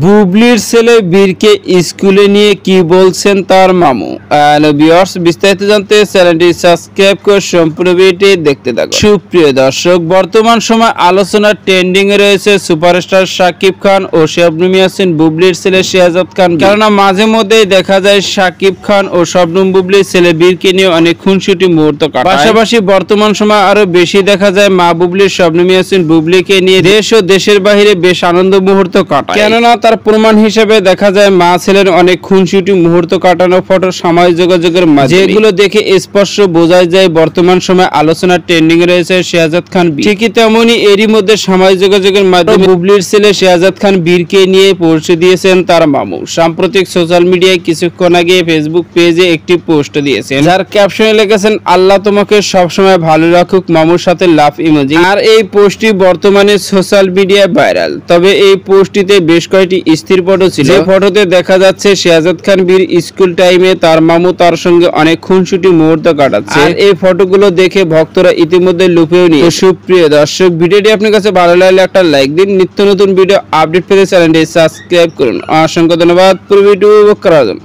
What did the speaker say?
বুবলির ছেলে বীরকে স্কুলে নিয়ে কি বলছেন তার মামু। হ্যালো ভিউয়ার্স, বিস্তারিত জানতে চ্যানেলটি সাবস্ক্রাইব করে সম্পূর্ণ ভিডিওটি দেখতে থাকুন। সুপ্রিয় দর্শক, বর্তমান সময় আলোচনার ট্রেন্ডিং এ রয়েছে সুপারস্টার শাকিব খান ও শবনম ইয়াসিন বুবলির ছেলে শেহজাদ খান। কেননা মাঝে মধ্যেই দেখা যায় শাকিব খান ও শবনম বুবলির ছেলে বীরকে নিয়ে অনেক খুনসুটি মুহূর্ত কাটায়। পাশাপাশি বর্তমান সময় আরো বেশি দেখা যায় মা বুবলির শবনম ইয়াসিন বুবলিকে নিয়ে দেশ ও দেশের বাইরে বেশ আনন্দ মুহূর্ত কাটায়। কেননা তার প্রমাণ হিসেবে দেখা যায় মা ছেলের অনেক খুনসুটি মুহূর্ত কাটানো ফটো সামাজিক যোগাযোগের মাধ্যমে, যেগুলো দেখে স্পষ্ট বোঝা যায় বর্তমান সময় আলোচনার ট্রেন্ডিং এ রয়েছে শেহজাদ খান বীর। ঠিকই তেমনি এরই মধ্যে সামাজিক যোগাযোগের মাধ্যমে বুবলির ছেলে শেহজাদ খান বীরকে নিয়ে পোস্ট দিয়েছেন তার মামু। সাম্প্রতিক সোশ্যাল মিডিয়ায় কিছুক্ষণ আগে ফেসবুক পেজে একটি পোস্ট দিয়েছেন, যার ক্যাপশনে লিখেছেন আল্লাহ তোমাকে সবসময় ভালো রাখুক, মামুর সাথে লাভ ইমোজি। আর এই পোস্টটি বর্তমানে সোশ্যাল মিডিয়ায় ভাইরাল। তবে এই পোস্টটিতে বেশ কয়েকটি স্থির ফটো ছিল। যে ফটোতে দেখা যাচ্ছে শেহজাদ খান বীর স্কুল টাইমে তার মামু তার সঙ্গে অনেক খুনসুটি মুহূর্ত কাটাচ্ছে। আর এই ফটোগুলো দেখে ভক্তরা ইতিমধ্যে লুপেও নিয়ে। সুপ্রিয় দর্শক, ভিডিওটি আপনার কাছে ভালো লাগলে একটা লাইক দিন। নিত্য নতুন ভিডিও আপডেট পেতে চ্যানেলটি সাবস্ক্রাইব করুন। অসংখ্য ধন্যবাদ পুরো ভিডিও করার জন্য।